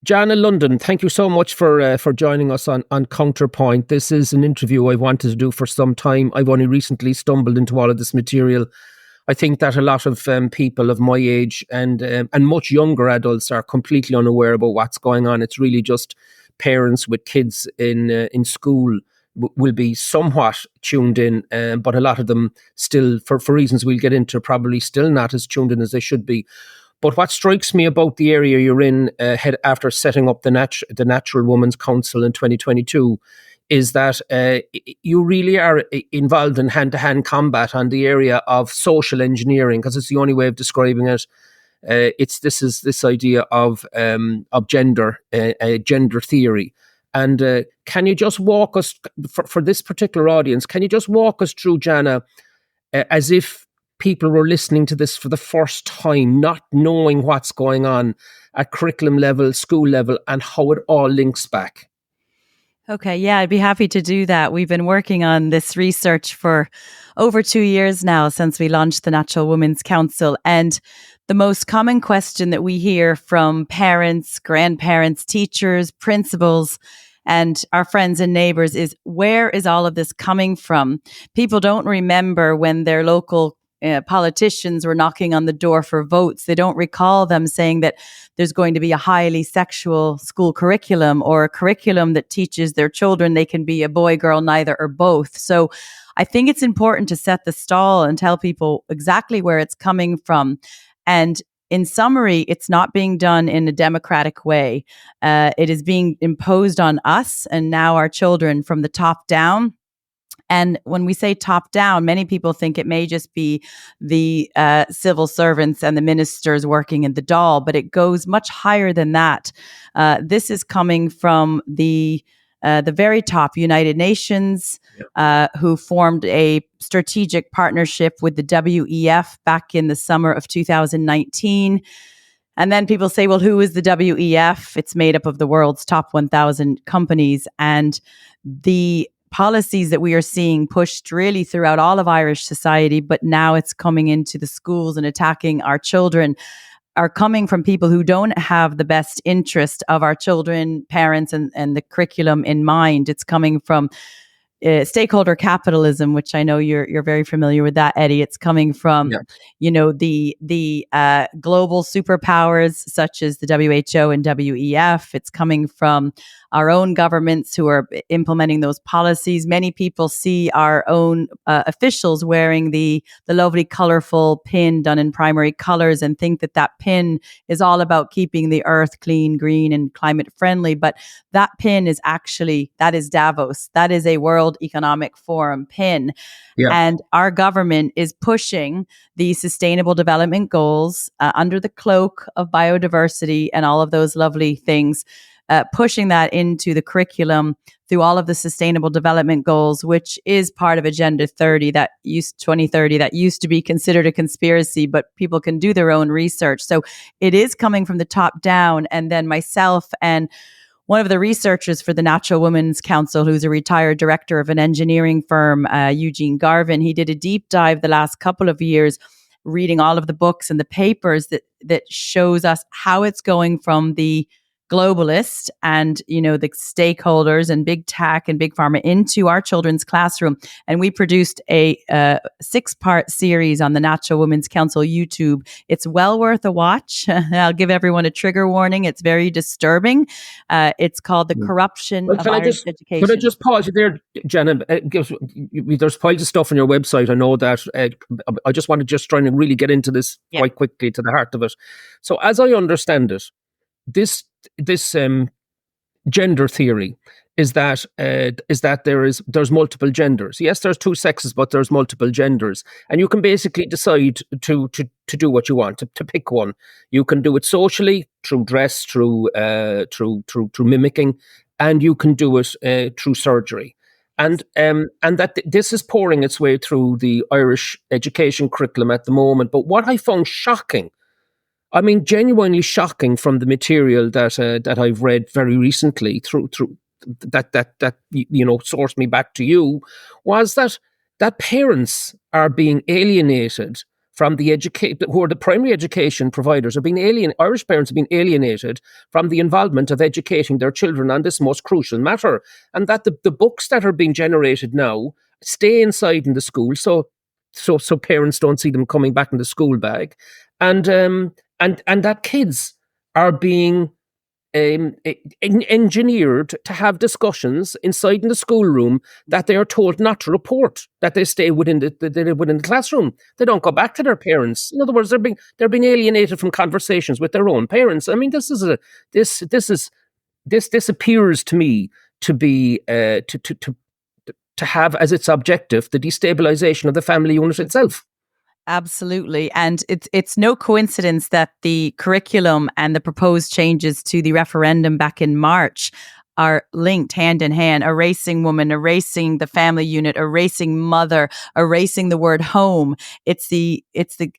Jana Lunden, thank you so much for joining us on Counterpoint. This is an interview I've wanted to do for some time. I've only recently stumbled into all of this material. I think that a lot of people of my age and much younger adults are completely unaware about what's going on. It's really just parents with kids in school will be somewhat tuned in, but a lot of them still, for reasons we'll get into, probably still not as tuned in as they should be. But what strikes me about the area you're in after setting up the Natural Women's Council in 2022 is that you really are involved in hand-to-hand combat on the area of social engineering, because it's the only way of describing it. This idea of gender theory. And can you just walk us, for this particular audience, can you just walk us through, Jana, as if people were listening to this for the first time, not knowing what's going on at curriculum level, school level, and how it all links back? Okay, yeah, I'd be happy to do that. We've been working on this research for over 2 years now since we launched the Natural Women's Council. And the most common question that we hear from parents, grandparents, teachers, principals, and our friends and neighbors is, where is all of this coming from? People don't remember when their local politicians were knocking on the door for votes. They don't recall them saying that there's going to be a highly sexual school curriculum, or a curriculum that teaches their children they can be a boy, girl, neither, or both. So I think it's important to set the stall and tell people exactly where it's coming from. And in summary, it's not being done in a democratic way. It is being imposed on us and now our children from the top down. And when we say top down, many people think it may just be the civil servants and the ministers working in the Dáil, but it goes much higher than that. This is coming from the very top, United Nations, who formed a strategic partnership with the WEF back in the summer of 2019. And then people say, well, who is the WEF? It's made up of the world's top 1,000 companies. And the policies that we are seeing pushed really throughout all of Irish society, but now it's coming into the schools and attacking our children, are coming from people who don't have the best interest of our children, parents, and the curriculum in mind. It's coming from stakeholder capitalism, which I know you're very familiar with that, Eddie. It's coming from, the global superpowers such as the WHO and WEF. It's coming from our own governments who are implementing those policies. Many people see our own officials wearing the lovely, colorful pin done in primary colors and think that pin is all about keeping the earth clean, green, and climate friendly. But that pin is actually, that is Davos. That is a World Economic Forum pin. Yeah. And our government is pushing the Sustainable Development Goals under the cloak of biodiversity and all of those lovely things, pushing that into the curriculum through all of the Sustainable Development Goals, which is part of Agenda 2030 that used to be considered a conspiracy, but people can do their own research. So it is coming from the top down. And then myself and one of the researchers for the Natural Women's Council, who's a retired director of an engineering firm, Eugene Garvin, he did a deep dive the last couple of years, reading all of the books and the papers that shows us how it's going from the globalists and, the stakeholders and big tech and big pharma into our children's classroom. And we produced a 6-part series on the Natural Women's Council YouTube. It's well worth a watch. I'll give everyone a trigger warning. It's very disturbing. It's called The Corruption of Irish Education. Could I just pause you there, Jana? There's piles of stuff on your website. I know that. I just want to try and really get into this quite quickly, to the heart of it. So as I understand it, this gender theory is that there's multiple genders. Yes, there's 2 sexes, but there's multiple genders, and you can basically decide to do what you want, to pick one. You can do it socially, through dress, through mimicking, and you can do it through surgery. And that this is pouring its way through the Irish education curriculum at the moment. But what I found shocking, I mean, genuinely shocking, from the material that I've read very recently through that sourced me back to you, was that parents are being alienated from the who are the primary education providers, are being alienated. Irish parents have been alienated from the involvement of educating their children on this most crucial matter, and that the books that are being generated now stay inside in the school, so parents don't see them coming back in the school bag, and that kids are being engineered to have discussions inside in the schoolroom that they are told not to report, that they stay within the classroom. They don't go back to their parents. In other words, they're being alienated from conversations with their own parents. I mean, this appears to me to be to have as its objective the destabilization of the family unit itself. Absolutely. And it's no coincidence that the curriculum and the proposed changes to the referendum back in March are linked hand in hand, erasing woman, erasing the family unit, erasing mother, erasing the word home. It's the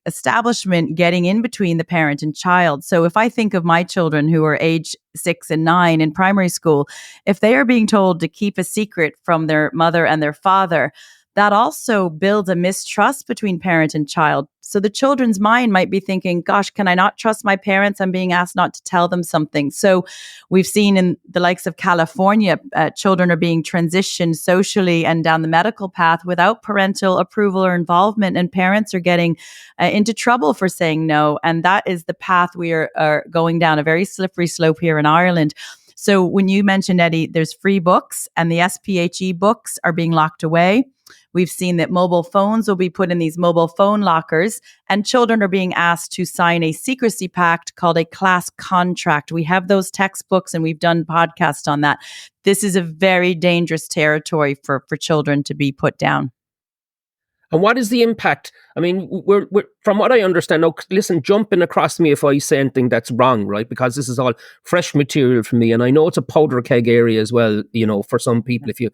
establishment getting in between the parent and child. So if I think of my children who are age 6 and 9 in primary school, if they are being told to keep a secret from their mother and their father, that also builds a mistrust between parent and child. So the children's mind might be thinking, gosh, can I not trust my parents? I'm being asked not to tell them something. So we've seen in the likes of California, children are being transitioned socially and down the medical path without parental approval or involvement, and parents are getting into trouble for saying no. And that is the path we are going down, a very slippery slope here in Ireland. So when you mentioned, Eddie, there's free books and the SPHE books are being locked away. We've seen that mobile phones will be put in these mobile phone lockers, and children are being asked to sign a secrecy pact called a class contract. We have those textbooks and we've done podcasts on that. This is a very dangerous territory for children to be put down. And what is the impact? I mean, we're from what I understand. Now, listen, jump in across me if I say anything that's wrong, right? Because this is all fresh material for me, and I know it's a powder keg area as well. You know, for some people, if you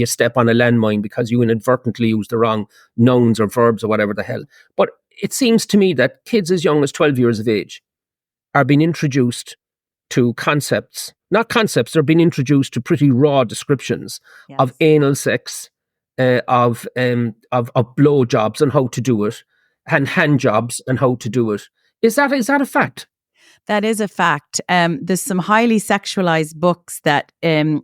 step on a landmine because you inadvertently use the wrong nouns or verbs or whatever the hell. But it seems to me that kids as young as 12 years of age are being introduced to concepts, not concepts. They're being introduced to pretty raw descriptions of anal sex. Of blow jobs and how to do it, and hand jobs and how to do it. Is that a fact? That is a fact. There's some highly sexualized books that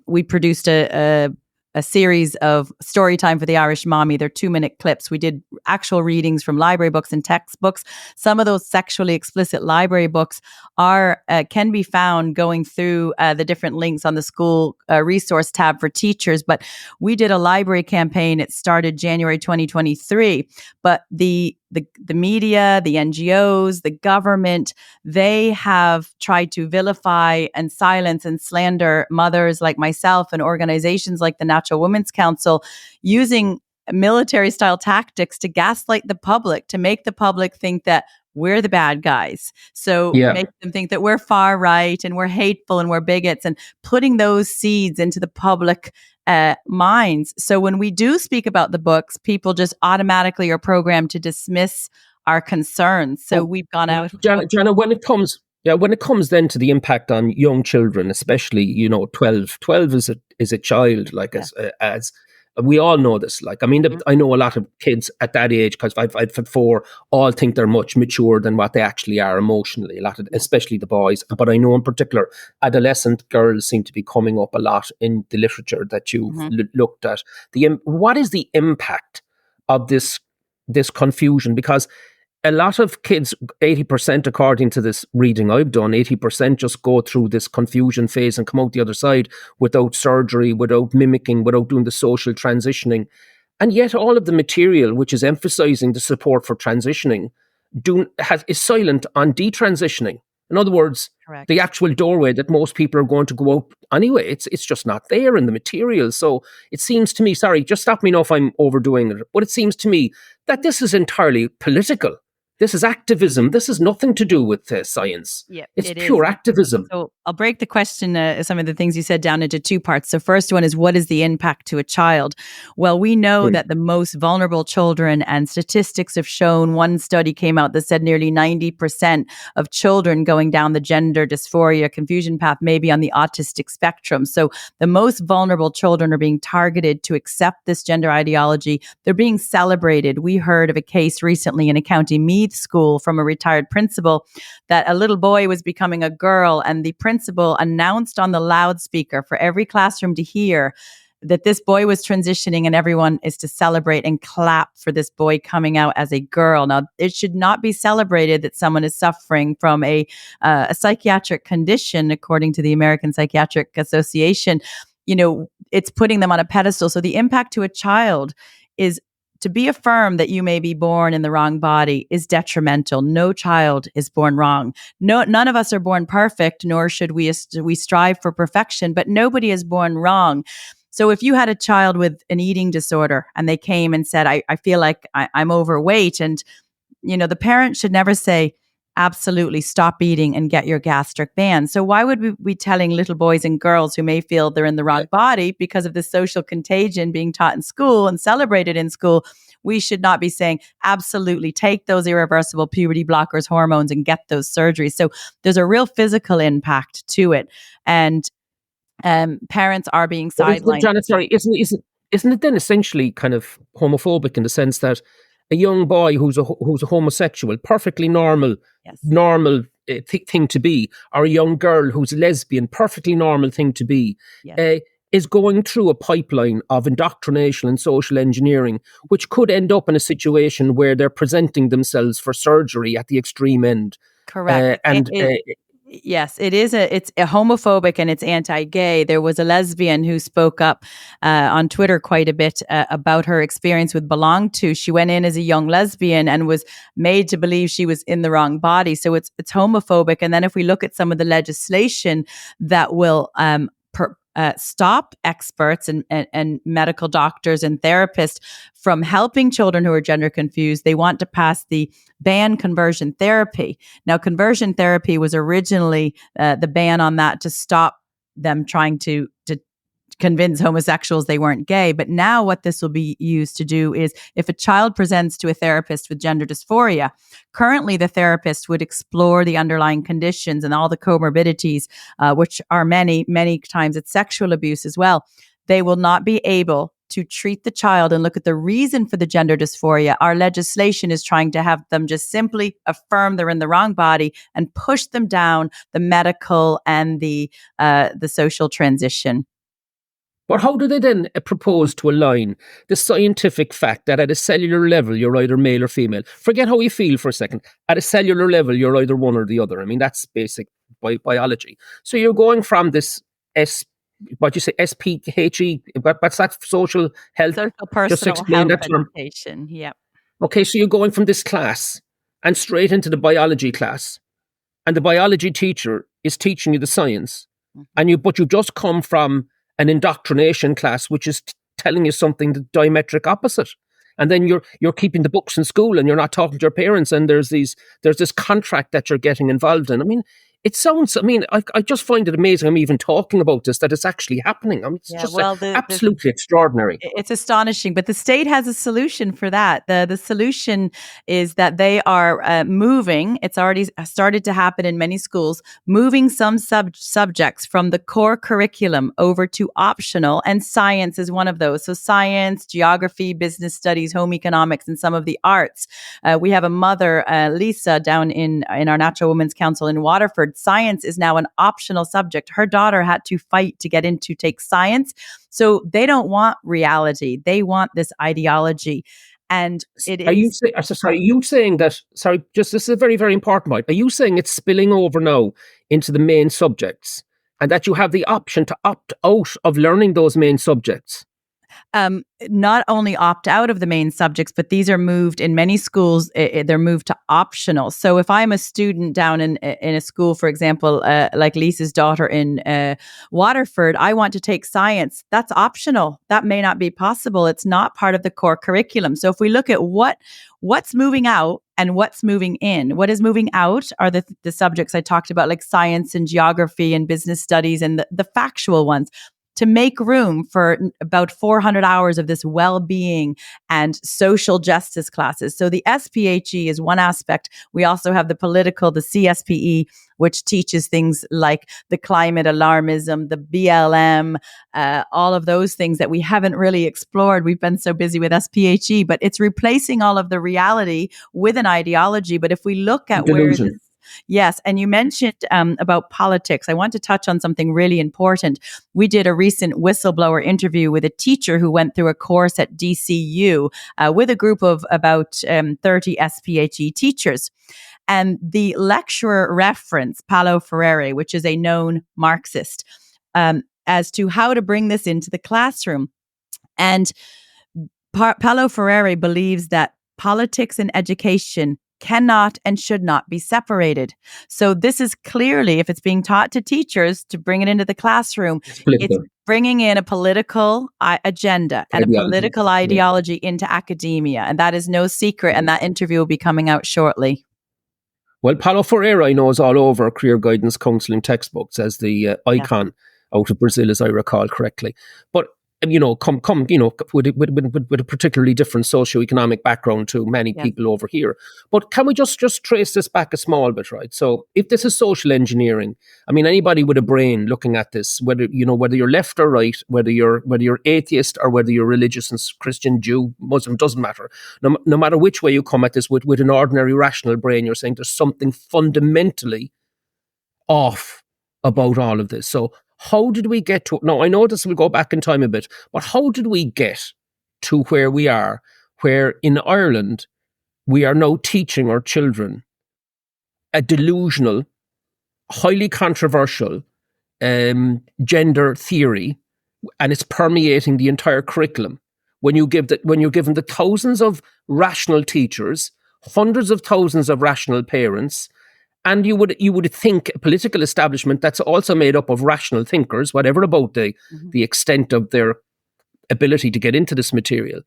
we produced a series of story time for the Irish mommy. They're 2-minute clips. We did actual readings from library books and textbooks. Some of those sexually explicit library books can be found going through the different links on the school resource tab for teachers. But we did a library campaign. It started January 2023. But the media, the NGOs, the government, they have tried to vilify and silence and slander mothers like myself and organizations like the Natural Women's Council, using military-style tactics to gaslight the public, to make the public think that we're the bad guys. So make them think that we're far right and we're hateful and we're bigots, and putting those seeds into the public minds. So when we do speak about the books, people just automatically are programmed to dismiss our concerns. So we've gone out. Jana, when it comes then to the impact on young children, especially, 12 is a child, like as we all know this. Like, I mean, I know a lot of kids at that age, because I've had 4, all think they're much mature than what they actually are emotionally. A lot of, especially the boys. But I know in particular, adolescent girls seem to be coming up a lot in the literature that you've looked at. What is the impact of this confusion? Because a lot of kids, 80%, according to this reading I've done, 80% just go through this confusion phase and come out the other side without surgery, without mimicking, without doing the social transitioning. And yet all of the material, which is emphasizing the support for transitioning, is silent on detransitioning. In other words, Correct. The actual doorway that most people are going to go out anyway, it's just not there in the material. So it seems to me, sorry, just stop me now if I'm overdoing it, but it seems to me that this is entirely political. This is activism. This has nothing to do with science. Yeah, It's it is. pure activism. So I'll break the question, some of the things you said, down into two parts. So first one is, what is the impact to a child? Well, we know that the most vulnerable children, and statistics have shown, one study came out that said nearly 90% of children going down the gender dysphoria confusion path may be on the autistic spectrum. So the most vulnerable children are being targeted to accept this gender ideology. They're being celebrated. We heard of a case recently in a County Meath school from a retired principal that a little boy was becoming a girl, and the principal announced on the loudspeaker for every classroom to hear that this boy was transitioning, and everyone is to celebrate and clap for this boy coming out as a girl. Now, it should not be celebrated that someone is suffering from a psychiatric condition, according to the American Psychiatric Association. It's putting them on a pedestal. So the impact to a child is, to be affirmed that you may be born in the wrong body is detrimental. No child is born wrong. No, none of us are born perfect, nor should we strive for perfection, but nobody is born wrong. So if you had a child with an eating disorder and they came and said, I feel like I'm overweight, and, the parent should never say, absolutely stop eating and get your gastric band. So why would we be telling little boys and girls who may feel they're in the wrong body because of the social contagion being taught in school and celebrated in school? We should not be saying, absolutely take those irreversible puberty blockers, hormones, and get those surgeries. So there's a real physical impact to it. And parents are being sidelined. Jana, sorry, isn't it then essentially kind of homophobic in the sense that a young boy who's a homosexual, perfectly normal thing to be, or a young girl who's a lesbian, perfectly normal thing to be, is going through a pipeline of indoctrination and social engineering, which could end up in a situation where they're presenting themselves for surgery at the extreme end. Correct. Yes, it's a homophobic, and it's anti-gay. There was a lesbian who spoke up on Twitter quite a bit about her experience with Belong To. She went in as a young lesbian and was made to believe she was in the wrong body. So it's homophobic. And then if we look at some of the legislation that will stop experts and medical doctors and therapists from helping children who are gender confused, they want to pass the ban conversion therapy. Now, conversion therapy was originally the ban on that to stop them trying to convince homosexuals they weren't gay. But now what this will be used to do is, if a child presents to a therapist with gender dysphoria, currently the therapist would explore the underlying conditions and all the comorbidities, which are many, many times it's sexual abuse as well. They will not be able to treat the child and look at the reason for the gender dysphoria. Our legislation is trying to have them just simply affirm they're in the wrong body and push them down the medical and the social transition. But how do they then propose to align the scientific fact that at a cellular level, you're either male or female? Forget how you feel for a second. At a cellular level, you're either one or the other. I mean, that's basic biology. So you're going from this SPHE, what's that, social health? Social personal health education, yeah. Okay, so you're going from this class and straight into the biology class. And the biology teacher is teaching you the science. Mm-hmm. But you just come from an indoctrination class, which is telling you something the diametric opposite. And then you're keeping the books in school and you're not talking to your parents, and there's this contract that you're getting involved in. I mean, I just find it amazing I'm even talking about this, that it's actually happening. I mean, it's absolutely extraordinary. It's astonishing, but the state has a solution for that. The solution is that they are moving, it's already started to happen in many schools, moving some subjects from the core curriculum over to optional, and science is one of those. So science, geography, business studies, home economics, and some of the arts. We have a mother, Lisa, down in our Natural Women's Council in Waterford. Science is now an optional subject. Her daughter had to fight to get in to take science. So they don't want reality. They want this ideology. And it is... Are you saying that, this is a very, very important point. Are you saying it's spilling over now into the main subjects, and that you have the option to opt out of learning those main subjects? not only opt out of the main subjects, but these are moved in many schools. They're moved to optional. So if I'm a student down in a school, for example, like Lisa's daughter in Waterford, I want to take science. That's optional. That may not be possible. It's not part of the core curriculum. So if we look at what's moving out and what's moving in, what is moving out are the subjects I talked about, like science and geography and business studies and the factual ones, to make room for about 400 hours of this well-being and social justice classes. So the SPHE is one aspect. We also have the political, the CSPE, which teaches things like the climate alarmism, the BLM, all of those things that we haven't really explored. We've been so busy with SPHE, but it's replacing all of the reality with an ideology. But if we look at Delusion. where this, yes, and you mentioned about politics. I want to touch on something really important. We did a recent whistleblower interview with a teacher who went through a course at DCU with a group of about 30 SPHE teachers. And the lecturer referenced Paulo Freire, which is a known Marxist, as to how to bring this into the classroom. And Paulo Freire believes that politics and education cannot and should not be separated. So this is clearly, if it's being taught to teachers to bring it into the classroom, it's bringing in a political agenda and a political ideology into academia. And that is no secret. And that interview will be coming out shortly. Well, Paulo Freire, I know, is all over career guidance counselling textbooks as the icon out of Brazil, as I recall correctly. But you know, with a particularly different socioeconomic background to many people over here. But can we just trace this back a small bit, right? So if this is social engineering, I mean, anybody with a brain looking at this, whether you're left or right, whether you're atheist or whether you're religious and Christian, Jew, Muslim, doesn't matter. No matter which way you come at this with an ordinary rational brain, you're saying there's something fundamentally off about all of this. So how did we get to, now I know this will go back in time a bit, but how did we get to where we are, where in Ireland we are now teaching our children a delusional, highly controversial gender theory, and it's permeating the entire curriculum? When you're given the thousands of rational teachers, hundreds of thousands of rational parents, and you would think a political establishment that's also made up of rational thinkers, whatever about the extent of their ability to get into this material.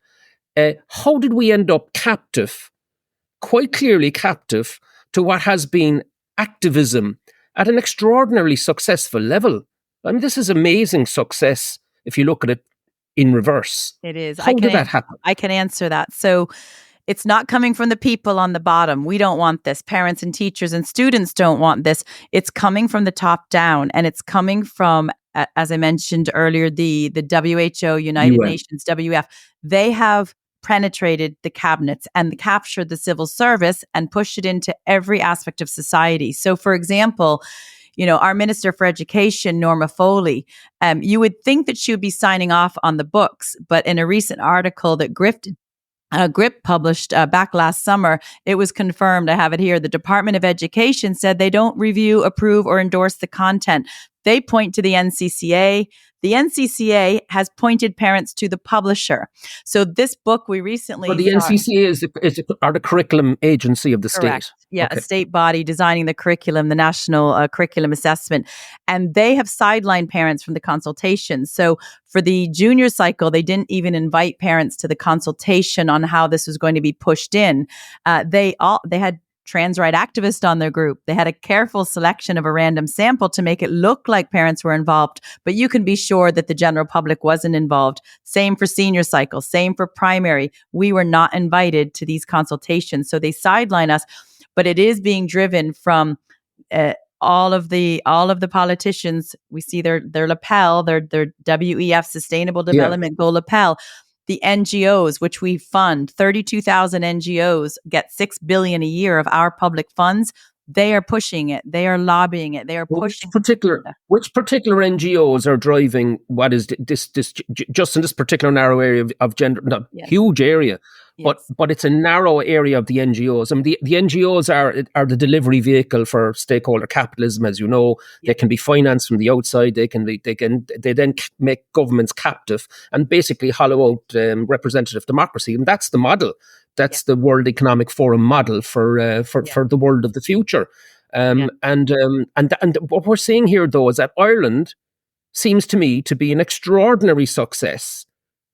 How did we end up captive, quite clearly captive, to what has been activism at an extraordinarily successful level? I mean, this is amazing success if you look at it in reverse. It is. How did that happen? I can answer that. So it's not coming from the people on the bottom. We don't want this. Parents and teachers and students don't want this. It's coming from the top down, and it's coming from, as I mentioned earlier, the WHO, United Nations, WF. They have penetrated the cabinets and captured the civil service and pushed it into every aspect of society. So, for example, our Minister for Education, Norma Foley, you would think that she would be signing off on the books, but in a recent article that GRIP published back last summer, it was confirmed, I have it here, the Department of Education said they don't review, approve, or endorse the content. They point to the NCCA. The NCCA has pointed parents to the publisher. So this book we recently... But the NCCA are the curriculum agency of the Correct. state. Yeah, okay. A state body designing the curriculum, the national curriculum assessment. And they have sidelined parents from the consultations. So for the junior cycle, they didn't even invite parents to the consultation on how this was going to be pushed in. They had trans right activists on their group. They had a careful selection of a random sample to make it look like parents were involved, but you can be sure that the general public wasn't involved. Same for senior cycle, same for primary. We were not invited to these consultations, so they sideline us. But it is being driven from all of the politicians. We see their lapel, their WEF Sustainable Development Goal lapel. The NGOs, which we fund, 32,000 NGOs get $6 billion a year of our public funds. They are pushing it. They are lobbying it. They are pushing. Which particular NGOs are driving what is this just in this particular narrow area of gender, huge area? But it's a narrow area of the NGOs. I mean, the NGOs are the delivery vehicle for stakeholder capitalism, as you know. They can be financed from the outside. They then make governments captive and basically hollow out representative democracy. And that's the model. That's the World Economic Forum model for the world of the future. And what we're seeing here, though, is that Ireland seems to me to be an extraordinary success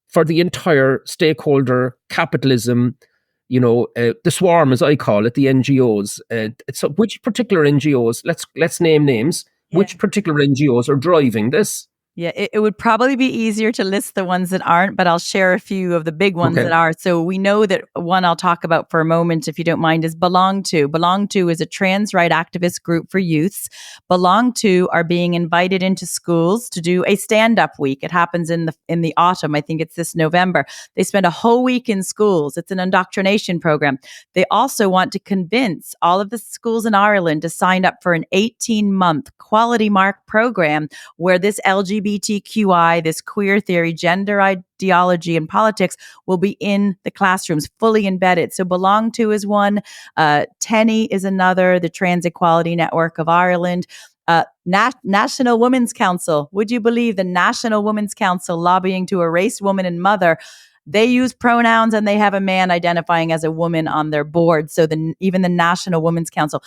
for the entire stakeholder capitalism, the swarm, as I call it, the NGOs. So which particular NGOs, let's name names, which particular NGOs are driving this? Yeah, it would probably be easier to list the ones that aren't, but I'll share a few of the big ones that are. So we know that one I'll talk about for a moment, if you don't mind, is Belong To. Belong To is a trans right activist group for youths. Belong To are being invited into schools to do a stand-up week. It happens in the autumn. I think it's this November. They spend a whole week in schools. It's an indoctrination program. They also want to convince all of the schools in Ireland to sign up for an 18-month quality mark program where this LGBTQI, this queer theory, gender ideology, and politics will be in the classrooms, fully embedded. So Belong To is one. TENI is another, the Trans Equality Network of Ireland. National Women's Council. Would you believe the National Women's Council lobbying to erase woman and mother? They use pronouns and they have a man identifying as a woman on their board. So even the National Women's Council.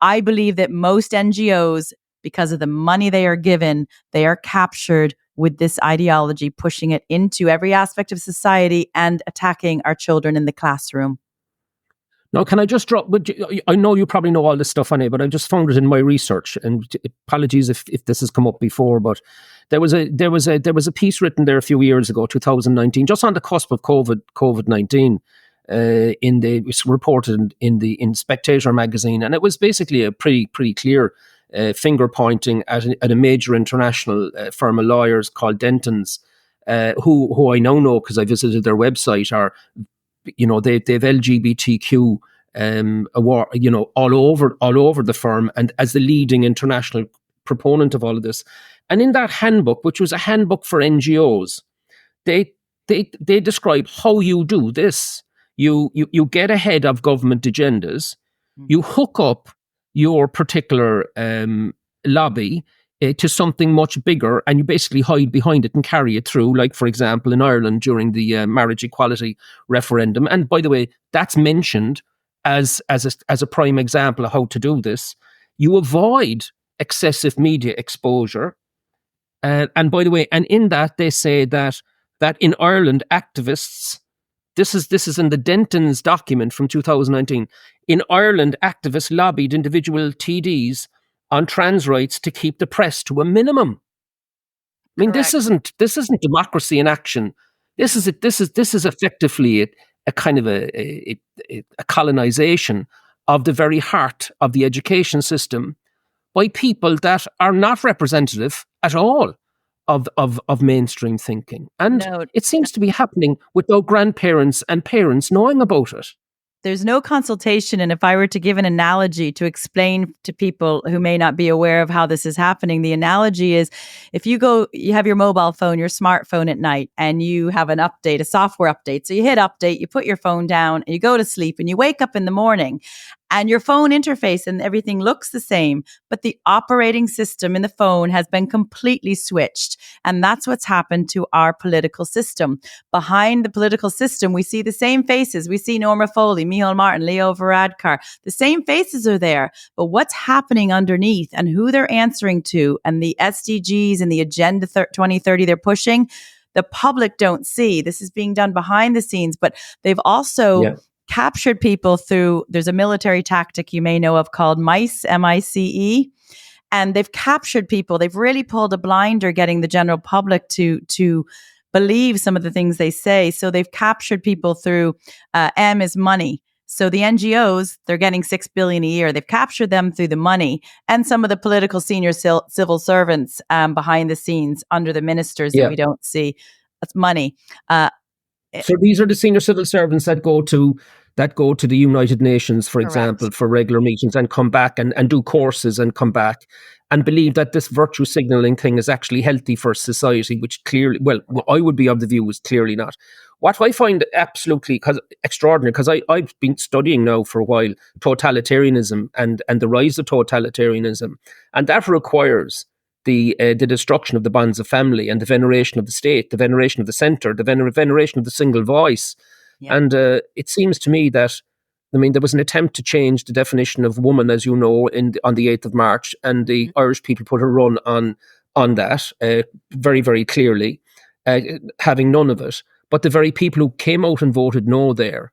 I believe that most NGOs, because of the money they are given, they are captured with this ideology, pushing it into every aspect of society and attacking our children in the classroom. Now, can I just drop? I know you probably know all this stuff on it, but I just found it in my research. And apologies if this has come up before, but there was a piece written there a few years ago, 2019, just on the cusp of COVID-19. It was reported in Spectator magazine, and it was basically a pretty clear finger pointing at a major international firm of lawyers called Dentons, who I now know because I visited their website. They've LGBTQ award, all over the firm, and as the leading international proponent of all of this. And in that handbook, which was a handbook for NGOs, they describe how you do this. You get ahead of government agendas. You hook up your particular lobby to something much bigger, and you basically hide behind it and carry it through. Like, for example, in Ireland during the marriage equality referendum. And by the way, that's mentioned as a prime example of how to do this. You avoid excessive media exposure. And by the way, and in that they say that in Ireland, activists, this is in the Dentons document from 2019. In Ireland, activists lobbied individual TDs on trans rights to keep the press to a minimum. I mean, this isn't democracy in action. This is effectively a kind of a colonization of the very heart of the education system by people that are not representative at all of mainstream thinking. And it seems to be happening without grandparents and parents knowing about it. There's no consultation. And if I were to give an analogy to explain to people who may not be aware of how this is happening, the analogy is if you have your mobile phone, your smartphone at night, and you have an update, a software update. So you hit update, you put your phone down, and you go to sleep, and you wake up in the morning, and your phone interface and everything looks the same, but the operating system in the phone has been completely switched. And that's what's happened to our political system. Behind the political system, we see the same faces. We see Norma Foley, Micheál Martin, Leo Varadkar. The same faces are there, but what's happening underneath and who they're answering to and the SDGs and the Agenda 2030 they're pushing, the public don't see. This is being done behind the scenes, but they've also captured people through, there's a military tactic you may know of called MICE, M-I-C-E, and they've captured people. They've really pulled a blinder getting the general public to believe some of the things they say. So they've captured people through M is money. So the NGOs, they're getting $6 billion a year. They've captured them through the money, and some of the political senior civil servants behind the scenes under the ministers that we don't see. That's money. So these are the senior civil servants that go to the United Nations, for example, for regular meetings and come back and do courses and come back. and believe that this virtue signaling thing is actually healthy for society, which clearly, well, I would be of the view is clearly not. What I find absolutely extraordinary, because I've been studying now for a while totalitarianism and the rise of totalitarianism, and that requires the destruction of the bonds of family and the veneration of the state, the veneration of the centre, the veneration of the single voice. Yep. And it seems to me that, I mean, there was an attempt to change the definition of woman, as you know, on the 8th of March, and the Irish people put a run on that very, very clearly, having none of it. But the very people who came out and voted no there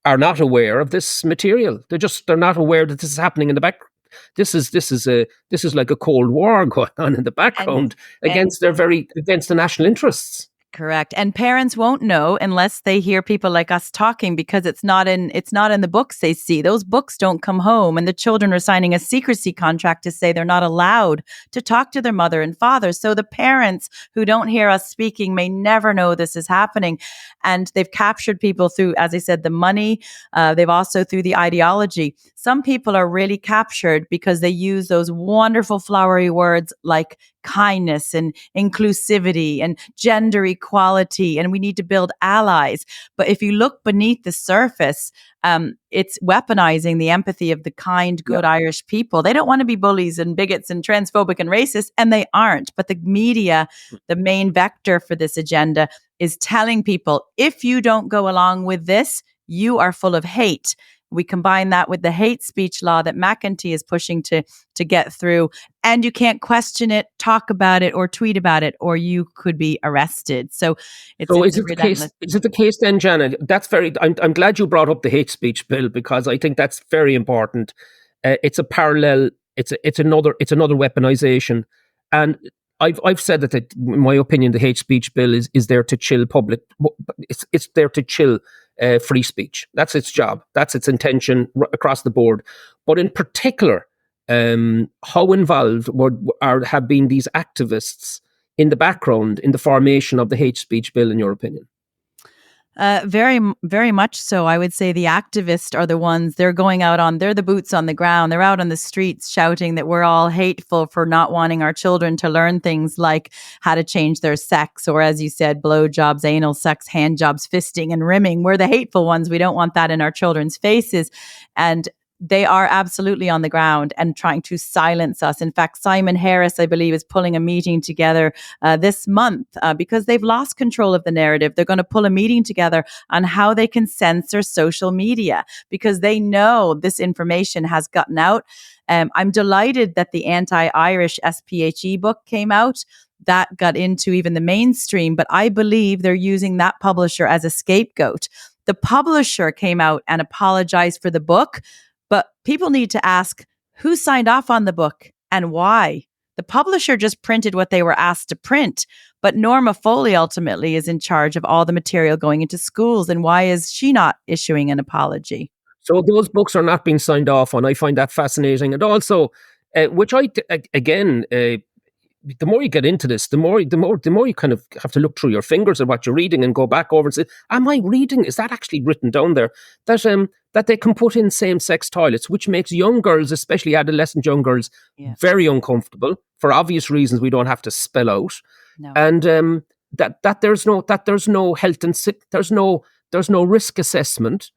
are not aware of this material. They're not aware that this is happening in the background. This is like a Cold War going on in the background against the national interests. Correct. And parents won't know unless they hear people like us talking, because it's not in the books they see. Those books don't come home, and the children are signing a secrecy contract to say they're not allowed to talk to their mother and father. So the parents who don't hear us speaking may never know this is happening. And they've captured people through, as I said, the money. They've also through the ideology. Some people are really captured because they use those wonderful flowery words like kindness and inclusivity and gender equality, and we need to build allies. But if you look beneath the surface, it's weaponizing the empathy of the kind, good Irish people. They don't want to be bullies and bigots and transphobic and racist, and they aren't. But the media, the main vector for this agenda, is telling people, if you don't go along with this, you are full of hate. We combine that with the hate speech law that McEntee is pushing to get through, and you can't question it, talk about it, or tweet about it, or you could be arrested. So is it the case? Is it the case then, Jana? That's very. I'm glad you brought up the hate speech bill, because I think that's very important. It's a parallel. It's another weaponization, and I've said that in my opinion, the hate speech bill is there to chill public. It's there to chill free speech. That's its job. That's its intention across the board. But in particular, how involved have been these activists in the background in the formation of the hate speech bill, in your opinion? Very, very much so. I would say the activists are the ones, they're the boots on the ground. They're out on the streets shouting that we're all hateful for not wanting our children to learn things like how to change their sex, or as you said, blowjobs, anal sex, hand jobs, fisting and rimming. We're the hateful ones. We don't want that in our children's faces. And they are absolutely on the ground and trying to silence us. In fact, Simon Harris, I believe, is pulling a meeting together this month because they've lost control of the narrative. They're going to pull a meeting together on how they can censor social media, because they know this information has gotten out. I'm delighted that the anti-Irish SPHE book came out. That got into even the mainstream, but I believe they're using that publisher as a scapegoat. The publisher came out and apologized for the book, but people need to ask, who signed off on the book and why? The publisher just printed what they were asked to print, but Norma Foley ultimately is in charge of all the material going into schools. And why is she not issuing an apology? So those books are not being signed off on. I find that fascinating. And also, the more you get into this, the more you kind of have to look through your fingers at what you're reading and go back over and say, am I reading? Is that actually written down there? That they can put in same-sex toilets, which makes young girls, especially adolescent young girls, very uncomfortable for obvious reasons we don't have to spell out. No. And that there's no health and there's no risk assessment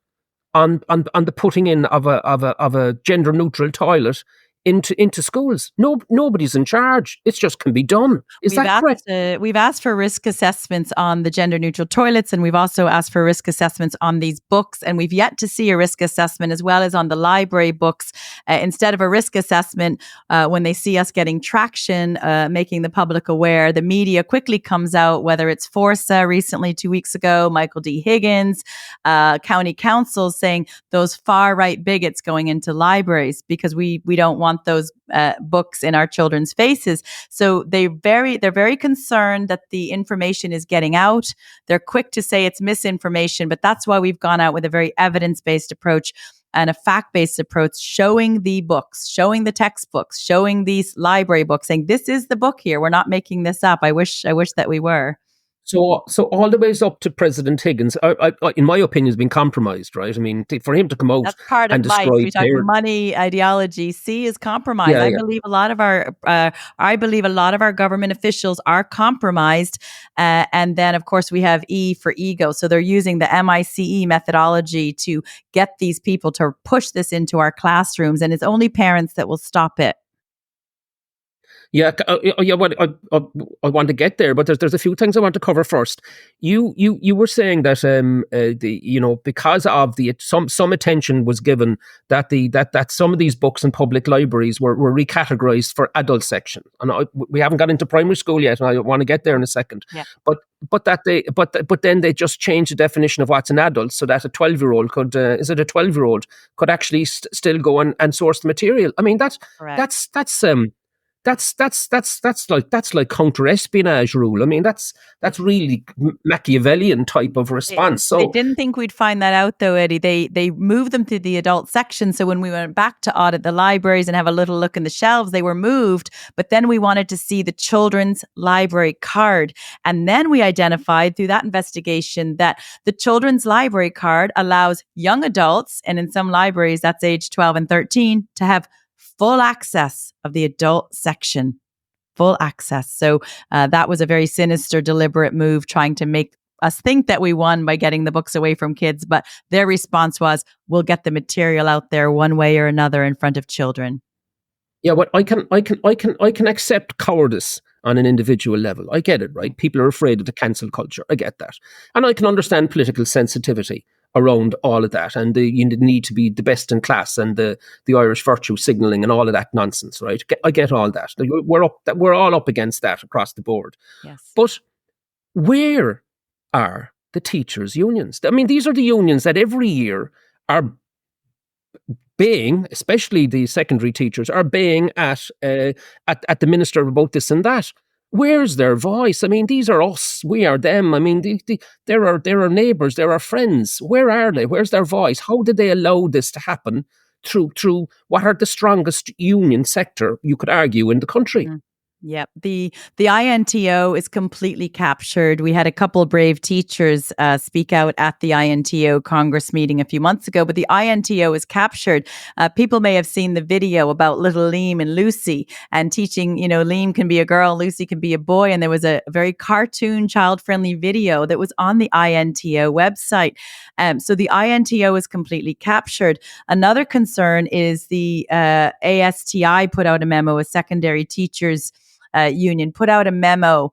on the putting in of a gender neutral toilet into schools. Nobody's in charge. It just can be done. Is that correct? We've asked for risk assessments on the gender neutral toilets, and we've also asked for risk assessments on these books, and we've yet to see a risk assessment as well as on the library books. Instead of a risk assessment, when they see us getting traction, making the public aware, the media quickly comes out, whether it's Forza recently 2 weeks ago, Michael D. Higgins, county councils saying those far-right bigots going into libraries because we don't want those books in our children's faces. So they're very concerned that the information is getting out. They're quick to say it's misinformation, but that's why we've gone out with a very evidence-based approach and a fact-based approach, showing the books, showing the textbooks, showing these library books, saying this is the book here. We're not making this up. I wish that we were. So all the ways up to President Higgins, in my opinion, has been compromised, right? I mean, for him to come out That's part of and life. destroy We talk money, ideology. C is compromise. yeah, I yeah. believe a lot of our government officials are compromised, and then of course we have E for ego. So they're using the MICE methodology to get these people to push this into our classrooms, and it's only parents that will stop it. Yeah, yeah. Well, I want to get there, but there's a few things I want to cover first. You were saying that because of the some attention was given that that some of these books in public libraries were recategorized for adult section, and we haven't got into primary school yet, and I want to get there in a second. Yeah. But then they just changed the definition of what's an adult, so that a 12-year-old could is it a 12-year-old could actually still go and source the material. I mean Correct. that's like counter-espionage rule. I mean, that's really Machiavellian type of response. They So didn't think we'd find that out, though, Eddie. They moved them to the adult section. So when we went back to audit the libraries and have a little look in the shelves, they were moved. But then we wanted to see the children's library card. And then we identified through that investigation that the children's library card allows young adults, and in some libraries, that's age 12 and 13, to have full access of the adult section. Full access. So that was a very sinister, deliberate move trying to make us think that we won by getting the books away from kids. But their response was, we'll get the material out there one way or another in front of children. yeah, what I can accept cowardice on an individual level. I get it, right? People are afraid of the cancel culture. I get that, and I can understand political sensitivity around all of that, and you need to be the best in class, and the Irish virtue signalling and all of that nonsense, right? I get all that. We're all up against that across the board. Yes. But where are the teachers' unions? I mean, these are the unions that every year are baying, especially the secondary teachers, are baying at the minister about this and that. Where's their voice? I mean, these are us. We are them. I mean, they're our neighbours. They're our friends. Where are they? Where's their voice? How did they allow this to happen through what are the strongest union sector, you could argue, in the country? Mm-hmm. Yep. The INTO is completely captured. We had a couple of brave teachers speak out at the INTO Congress meeting a few months ago, but the INTO is captured. People may have seen the video about little Liam and Lucy and teaching, Liam can be a girl, Lucy can be a boy. And there was a very cartoon, child-friendly video that was on the INTO website. So the INTO is completely captured. Another concern is the ASTI put out a memo, a secondary teachers union put out a memo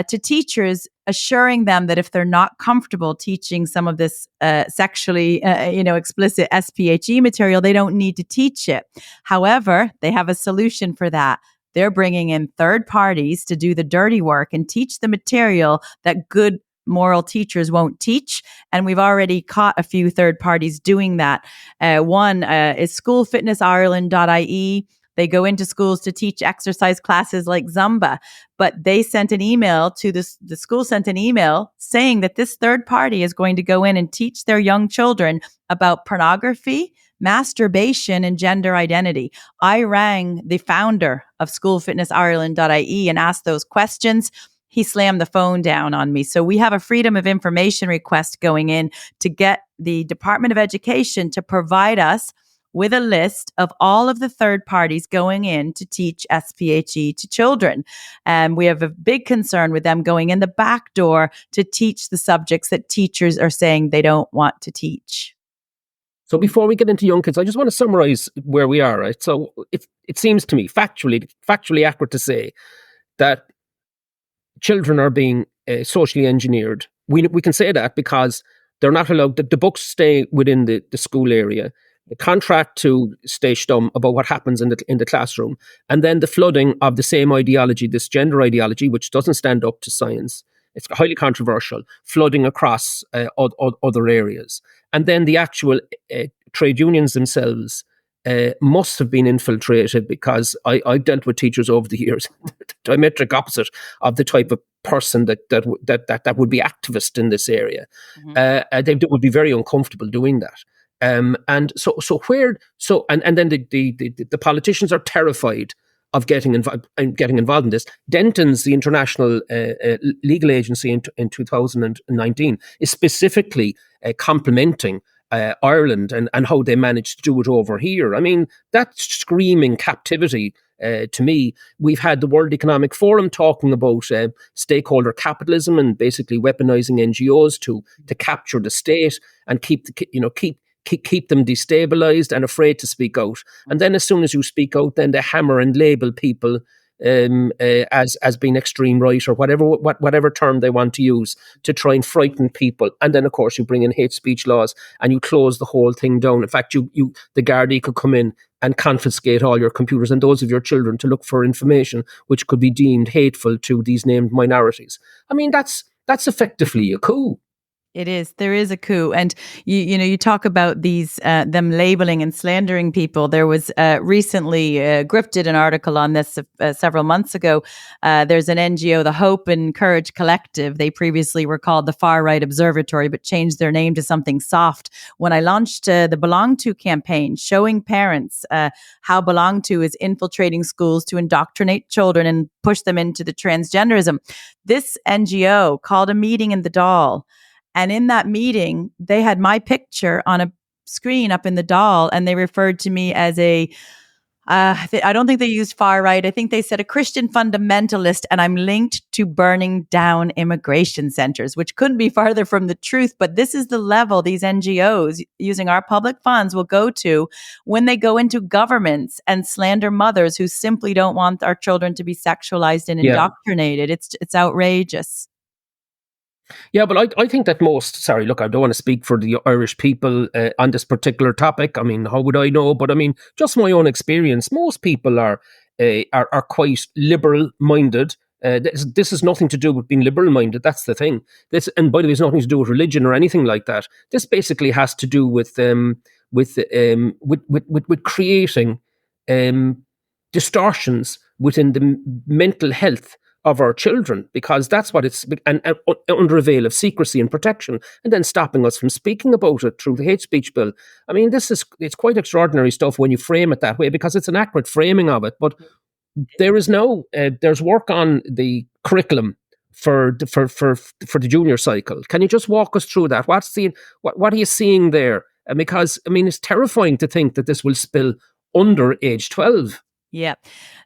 to teachers assuring them that if they're not comfortable teaching some of this sexually, explicit SPHE material, they don't need to teach it. However, they have a solution for that. They're bringing in third parties to do the dirty work and teach the material that good moral teachers won't teach. And we've already caught a few third parties doing that. One is schoolfitnessireland.ie. They go into schools to teach exercise classes like Zumba, but they sent an email to the school sent an email saying that this third party is going to go in and teach their young children about pornography, masturbation, and gender identity. I rang the founder of schoolfitnessireland.ie and asked those questions. He slammed the phone down on me. So we have a freedom of information request going in to get the Department of Education to provide us with a list of all of the third parties going in to teach SPHE to children. And we have a big concern with them going in the back door to teach the subjects that teachers are saying they don't want to teach. So before we get into young kids, I just want to summarize where we are, right? So it seems to me factually accurate to say that children are being socially engineered. We can say that because they're not allowed, the books stay within the school area. The contract to stay stum about what happens in the classroom, and then the flooding of the same ideology, this gender ideology, which doesn't stand up to science. It's highly controversial, flooding across other areas. And then the actual trade unions themselves must have been infiltrated, because I've dealt with teachers over the years, diametric opposite of the type of person that would be activist in this area. Mm-hmm. They would be very uncomfortable doing that. And then the politicians are terrified of getting involved in this. Denton's, the international legal agency in 2019, is specifically complimenting Ireland and how they managed to do it over here. I mean, that's screaming captivity. To me, we've had the World Economic Forum talking about stakeholder capitalism and basically weaponizing NGOs to capture the state and keep them destabilized and afraid to speak out. And then as soon as you speak out, then they hammer and label people as being extreme right or whatever term they want to use to try and frighten people. And then, of course, you bring in hate speech laws and you close the whole thing down. In fact, the Gardaí could come in and confiscate all your computers and those of your children to look for information which could be deemed hateful to these named minorities. I mean, that's effectively a coup. It is. There is a coup. And, you talk about these, them labeling and slandering people. There was recently, Griff did an article on this several months ago. There's an NGO, the Hope and Courage Collective. They previously were called the Far Right Observatory, but changed their name to something soft. When I launched the Belong To campaign, showing parents how Belong To is infiltrating schools to indoctrinate children and push them into the transgenderism, this NGO called a meeting in the Dáil. And in that meeting, they had my picture on a screen up in the Dáil, and they referred to me as I don't think they used far right. I think they said a Christian fundamentalist, and I'm linked to burning down immigration centers, which couldn't be farther from the truth. But this is the level these NGOs using our public funds will go to when they go into governments and slander mothers who simply don't want our children to be sexualized and indoctrinated. It's outrageous. Yeah, but I think that I don't want to speak for the Irish people on this particular topic. I mean, how would I know? But I mean, just my own experience, most people are quite liberal-minded. This has nothing to do with being liberal-minded. That's the thing. And by the way, it's nothing to do with religion or anything like that. This basically has to do with creating distortions within the mental health of our children, because that's what it's, and under a veil of secrecy and protection, and then stopping us from speaking about it through the hate speech bill. I mean, it's quite extraordinary stuff when you frame it that way, because it's an accurate framing of it. But there's work on the curriculum for the junior cycle. Can you just walk us through that? What are you seeing there? Because I mean, it's terrifying to think that this will spill under age 12. Yeah.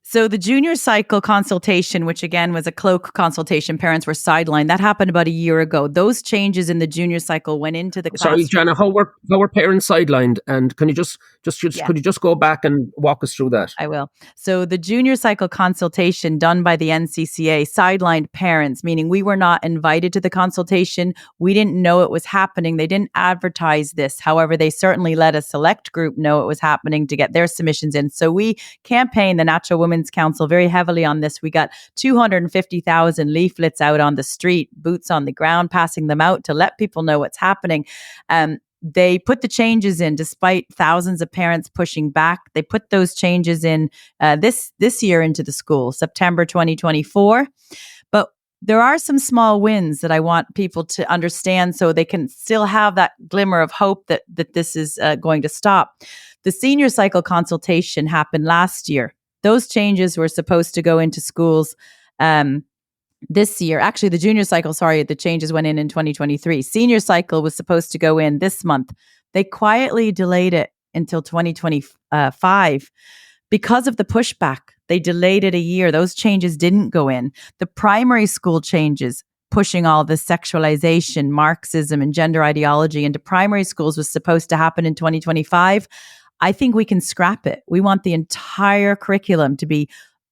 So the junior cycle consultation, which again was a cloak consultation, parents were sidelined. That happened about a year ago. Those changes in the junior cycle went into the classroom. Sorry, Jana, how were parents sidelined? And can you could you just go back and walk us through that? I will. So the junior cycle consultation done by the NCCA sidelined parents, meaning we were not invited to the consultation. We didn't know it was happening. They didn't advertise this. However, they certainly let a select group know it was happening to get their submissions in. So we campaigned, the Natural Women's Council, very heavily on this. We got 250,000 leaflets out on the street, boots on the ground, passing them out to let people know what's happening. They put the changes in despite thousands of parents pushing back. They put those changes in this year into the school, September 2024. But there are some small wins that I want people to understand so they can still have that glimmer of hope that this is going to stop. The senior cycle consultation happened last year. Those changes were supposed to go into schools this year. Actually, the junior cycle, the changes went in 2023. Senior cycle was supposed to go in this month. They quietly delayed it until 2025 because of the pushback. They delayed it a year. Those changes didn't go in. The primary school changes, pushing all the sexualization, Marxism, and gender ideology into primary schools, was supposed to happen in 2025. I think we can scrap it. We want the entire curriculum to be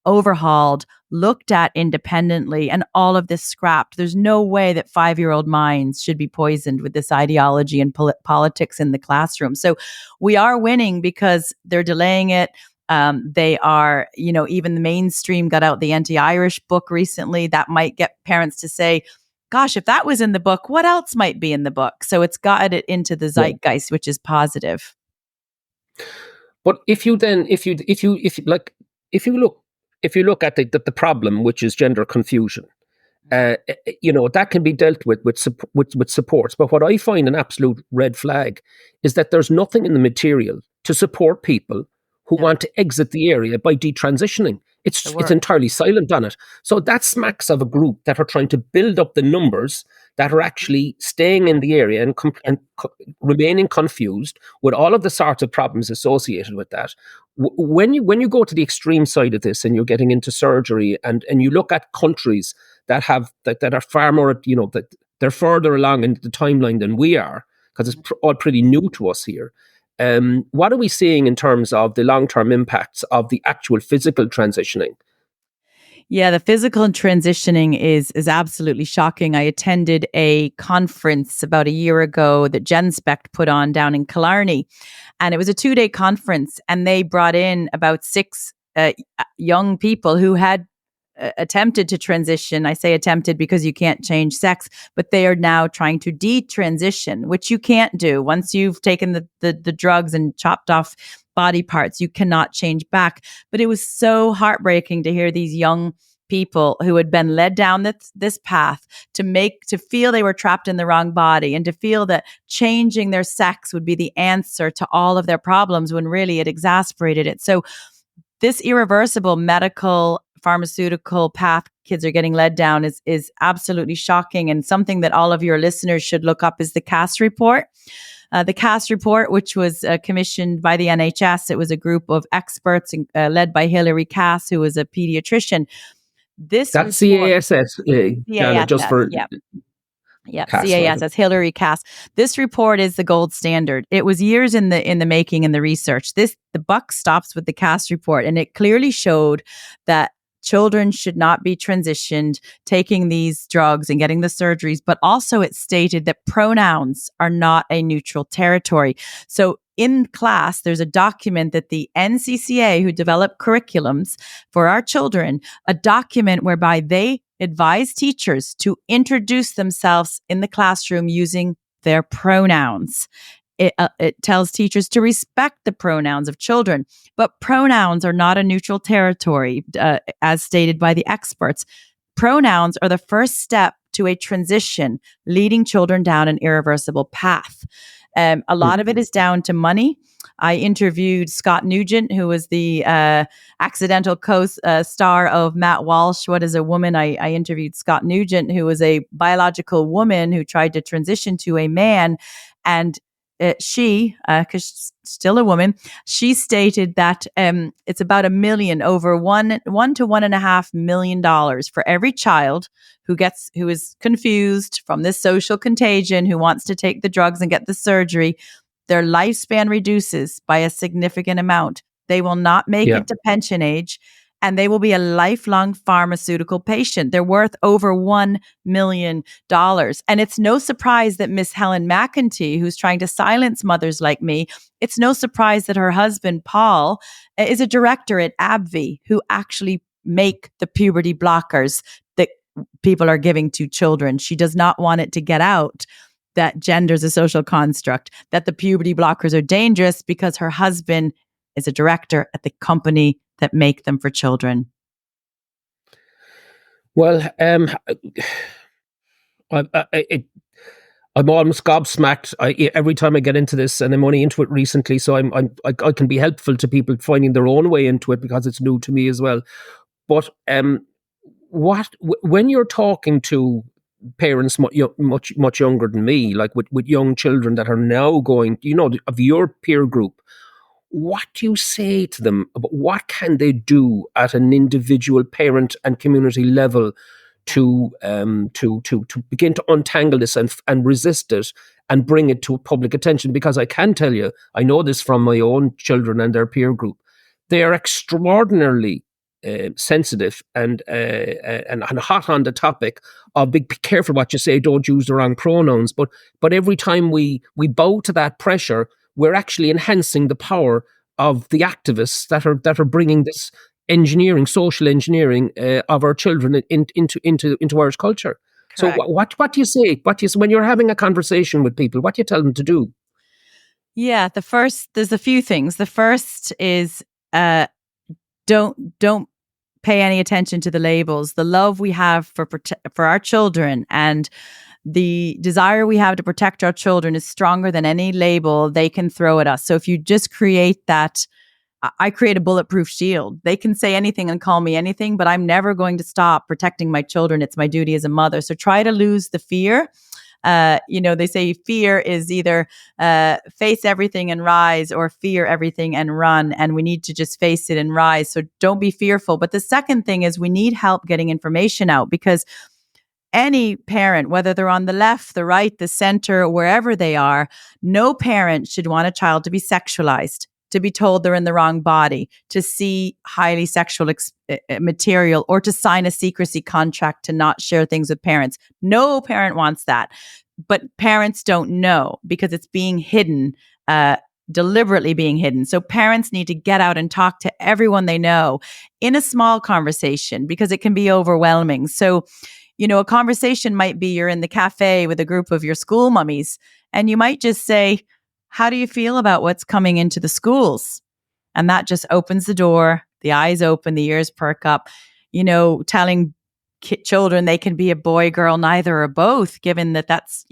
overhauled, looked at independently, and all of this scrapped. There's no way that 5-year-old minds should be poisoned with this ideology and politics in the classroom. So we are winning because they're delaying it. They are, even the mainstream got out the anti-Irish book recently. That might get parents to say, gosh, if that was in the book, what else might be in the book? So it's got it into the zeitgeist, which is positive. But if you look at the problem, which is gender confusion, that can be dealt with supports. But what I find an absolute red flag is that there's nothing in the material to support people who want to exit the area by detransitioning. It's entirely silent on it. So that smacks of a group that are trying to build up the numbers that are actually staying in the area and remaining confused with all of the sorts of problems associated with that. When you go to the extreme side of this and you're getting into surgery and you look at countries that are far more, that they're further along in the timeline than we are, because it's all pretty new to us here. What are we seeing in terms of the long-term impacts of the actual physical transitioning? Yeah, the physical transitioning is absolutely shocking. I attended a conference about a year ago that GenSpect put on down in Killarney, and it was a 2-day conference, and they brought in about 6 young people who had attempted to transition. I say attempted because you can't change sex, but they are now trying to detransition, which you can't do. Once you've taken the drugs and chopped off body parts, you cannot change back. But it was so heartbreaking to hear these young people who had been led down this path to feel they were trapped in the wrong body and to feel that changing their sex would be the answer to all of their problems, when really it exasperated it. So this irreversible medical pharmaceutical path kids are getting led down is absolutely shocking, and something that all of your listeners should look up is the CAS report. The CAS report, which was commissioned by the NHS, it was a group of experts led by Hilary Cass, who was a pediatrician. That's CASS, Jana, just for... Yeah, CASS, Hilary Cass. This report is the gold standard. It was years in the making and the research. The buck stops with the Cass report, and it clearly showed that children should not be transitioned, taking these drugs and getting the surgeries, but also it stated that pronouns are not a neutral territory. So in class, there's a document that the NCCA, who developed curriculums for our children, a document whereby they advise teachers to introduce themselves in the classroom using their pronouns. It tells teachers to respect the pronouns of children, but pronouns are not a neutral territory, as stated by the experts. Pronouns are the first step to a transition, leading children down an irreversible path. A lot of it is down to money. I interviewed Scott Nugent, who was the accidental co-star of Matt Walsh, What is a Woman? I interviewed Scott Nugent, who was a biological woman who tried to transition to a man, and she, because she's still a woman, she stated that it's about $1 million, over $1 to $1.5 million for every child who is confused from this social contagion, who wants to take the drugs and get the surgery. Their lifespan reduces by a significant amount. They will not make it to pension age, and they will be a lifelong pharmaceutical patient. They're worth over $1 million. And it's no surprise that Miss Helen McEntee, who's trying to silence mothers like me, it's no surprise that her husband, Paul, is a director at AbbVie, who actually make the puberty blockers that people are giving to children. She does not want it to get out that gender is a social construct, that the puberty blockers are dangerous, because her husband is a director at the company that make them for children. Well, I'm almost gobsmacked every time I get into this, and I'm only into it recently, so I can be helpful to people finding their own way into it, because it's new to me as well. But when you're talking to parents much younger than me, like with young children that are now going, of your peer group, what do you say to them about what can they do at an individual parent and community level to begin to untangle this and resist it and bring it to public attention? Because I can tell you, I know this from my own children and their peer group, they are extraordinarily sensitive and hot on the topic of be careful what you say, don't use the wrong pronouns. But every time we bow to that pressure, we're actually enhancing the power of the activists that are bringing this social engineering of our children into Irish culture. Correct. So what do you say? When you're having a conversation with people? What do you tell them to do? Yeah, there's a few things. The first is don't pay any attention to the labels. The love we have for our children and the desire we have to protect our children is stronger than any label they can throw at us. So if you just create that I create a bulletproof shield. They can say anything and call me anything, but I'm never going to stop protecting my children. It's my duty as a mother. So try to lose the fear. They say fear is either face everything and rise, or fear everything and run. And we need to just face it and rise. So don't be fearful. But the second thing is we need help getting information out, because any parent, whether they're on the left, the right, the center, wherever they are, no parent should want a child to be sexualized, to be told they're in the wrong body, to see highly sexual material, or to sign a secrecy contract to not share things with parents. No parent wants that. But parents don't know because it's being hidden, deliberately being hidden. So parents need to get out and talk to everyone they know in a small conversation, because it can be overwhelming. So, a conversation might be you're in the cafe with a group of your school mummies, and you might just say, how do you feel about what's coming into the schools? And that just opens the door, the eyes open, the ears perk up, telling children they can be a boy, girl, neither or both, given that that's,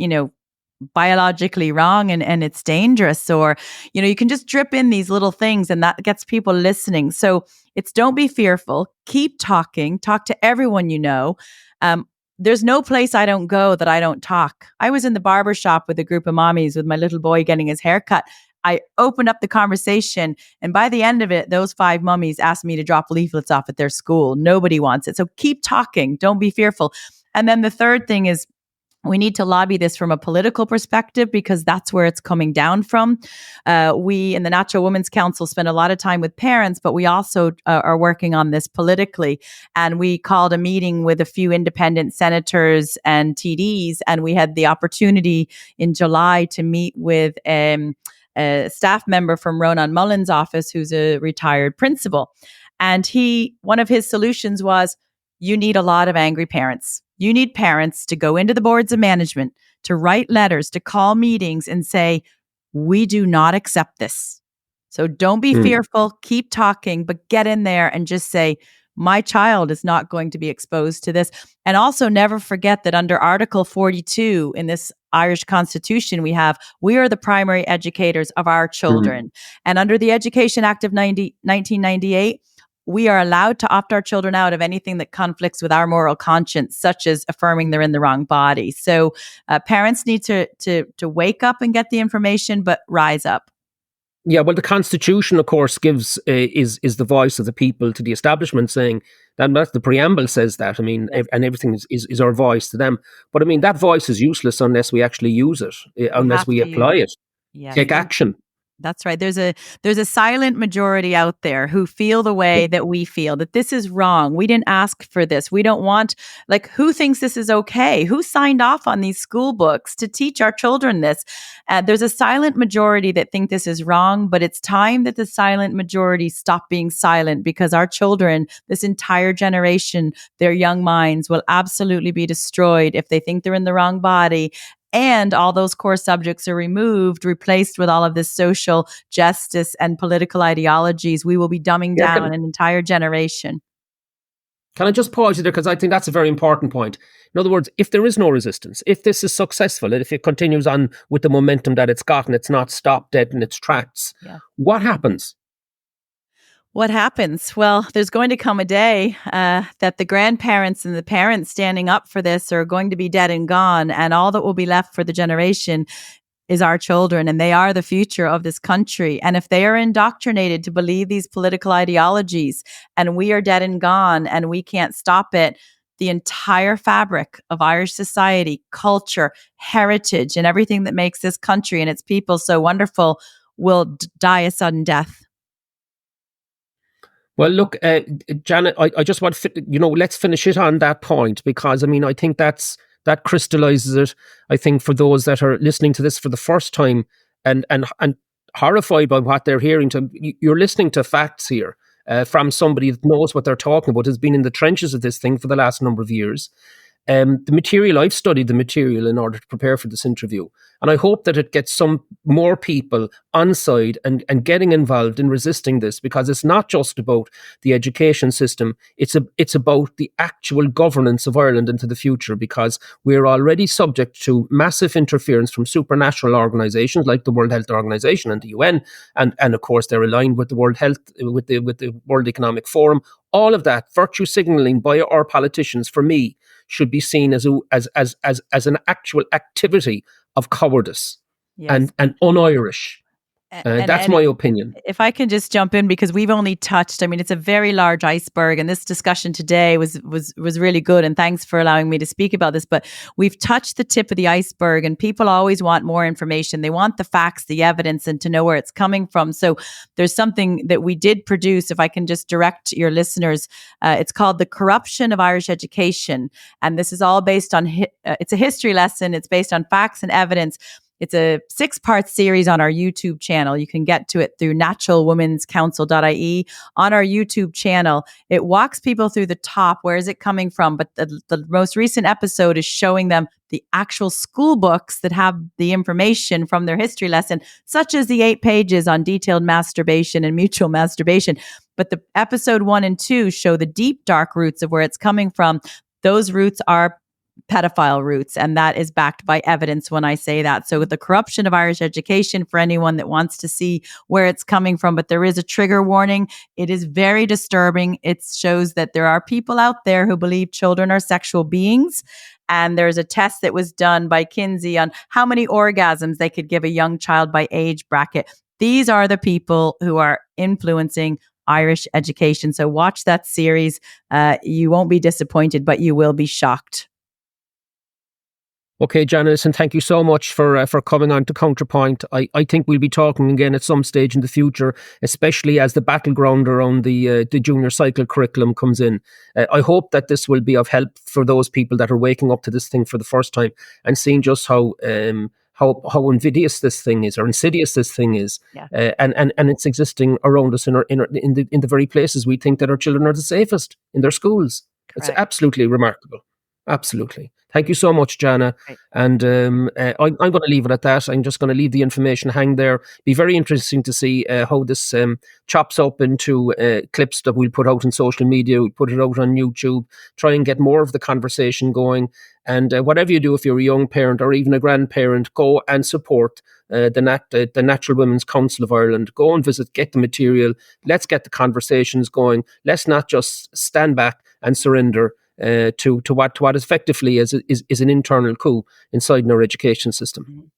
biologically wrong and it's dangerous. Or, you can just drip in these little things and that gets people listening. So it's don't be fearful, keep talking, talk to everyone you know. There's no place I don't go that I don't talk. I was in the barber shop with a group of mommies with my little boy getting his hair cut. I opened up the conversation, and by the end of it, those 5 mummies asked me to drop leaflets off at their school. Nobody wants it. So keep talking. Don't be fearful. And then the third thing is, we need to lobby this from a political perspective, because that's where it's coming down from. We in the Natural Women's Council spend a lot of time with parents, but we also are working on this politically. And we called a meeting with a few independent senators and TDs, and we had the opportunity in July to meet with a staff member from Ronan Mullen's office, who's a retired principal. And one of his solutions was, you need a lot of angry parents. You need parents to go into the boards of management, to write letters, to call meetings and say, we do not accept this. So don't be fearful, keep talking, but get in there and just say, my child is not going to be exposed to this. And also never forget that under Article 42 in this Irish Constitution, we are the primary educators of our children. And under the Education Act of 1998, we are allowed to opt our children out of anything that conflicts with our moral conscience, such as affirming they're in the wrong body. So parents need to wake up and get the information, but rise up. Yeah, well, the Constitution, of course, gives is the voice of the people to the establishment, saying that the preamble says that. I mean, yes. And everything is our voice to them. But I mean, that voice is useless unless we actually use it, unless we apply it, take action. That's right. There's a silent majority out there who feel the way that we feel, that this is wrong. We didn't ask for this. We don't want, who thinks this is okay? Who signed off on these school books to teach our children this? There's a silent majority that think this is wrong, but it's time that the silent majority stop being silent, because our children, this entire generation, their young minds will absolutely be destroyed if they think they're in the wrong body. And all those core subjects are removed, replaced with all of this social justice and political ideologies. We will be dumbing down an entire generation. Can I just pause you there? Because I think that's a very important point. In other words, if there is no resistance, if this is successful, and if it continues on with the momentum that it's got and it's not stopped dead in its tracks, what happens? What happens? Well, there's going to come a day that the grandparents and the parents standing up for this are going to be dead and gone. And all that will be left for the generation is our children. And they are the future of this country. And if they are indoctrinated to believe these political ideologies and we are dead and gone and we can't stop it, the entire fabric of Irish society, culture, heritage, and everything that makes this country and its people so wonderful will die a sudden death. Well, look, Jana, I just want to, let's finish it on that point, because, I mean, I think that crystallizes it. I think for those that are listening to this for the first time and horrified by what they're hearing, you're listening to facts here from somebody that knows what they're talking about, has been in the trenches of this thing for the last number of years. I've studied the material in order to prepare for this interview. And I hope that it gets some more people on side and getting involved in resisting this, because it's not just about the education system. It's about the actual governance of Ireland into the future, because we're already subject to massive interference from supranational organisations like the World Health Organization and the UN. And of course, they're aligned with the World Health, with the World Economic Forum. All of that virtue signalling by our politicians, for me, should be seen as an actual activity of cowardice and un-Irish. That's my opinion. If I can just jump in, because we've only touched, I mean, it's a very large iceberg, and this discussion today was really good. And thanks for allowing me to speak about this. But we've touched the tip of the iceberg, and people always want more information. They want the facts, the evidence, and to know where it's coming from. So there's something that we did produce, if I can just direct your listeners. It's called The Corruption of Irish Education. And this is all based on, it's a history lesson. It's based on facts and evidence. It's a 6-part series on our YouTube channel. You can get to it through naturalwomenscouncil.ie. On our YouTube channel, it walks people through the top. Where is it coming from? But the most recent episode is showing them the actual school books that have the information from their history lesson, such as the 8 pages on detailed masturbation and mutual masturbation. But the episode 1 and 2 show the deep, dark roots of where it's coming from. Those roots are pedophile roots, and that is backed by evidence when I say that. So the corruption of Irish education, for anyone that wants to see where it's coming from, but there is a trigger warning. It is very disturbing. It shows that there are people out there who believe children are sexual beings. And there's a test that was done by Kinsey on how many orgasms they could give a young child by age bracket. These are the people who are influencing Irish education. So watch that series. You won't be disappointed, but you will be shocked. Okay, Jana, listen, thank you so much for coming on to Counterpoint. I think we'll be talking again at some stage in the future, especially as the battleground around the junior cycle curriculum comes in. I hope that this will be of help for those people that are waking up to this thing for the first time and seeing just how invidious this thing is, or insidious this thing is, and it's existing around us in the very places we think that our children are the safest, in their schools. Correct. It's absolutely remarkable. Absolutely. Thank you so much, Jana. Right. And I'm going to leave it at that. I'm just going to leave the information hang there. Be very interesting to see how this chops up into clips that we'll put out on social media. We'll put it out on YouTube. Try and get more of the conversation going. And whatever you do, if you're a young parent or even a grandparent, go and support the Natural Women's Council of Ireland. Go and visit, get the material. Let's get the conversations going. Let's not just stand back and surrender to what effectively is an internal coup inside our education system.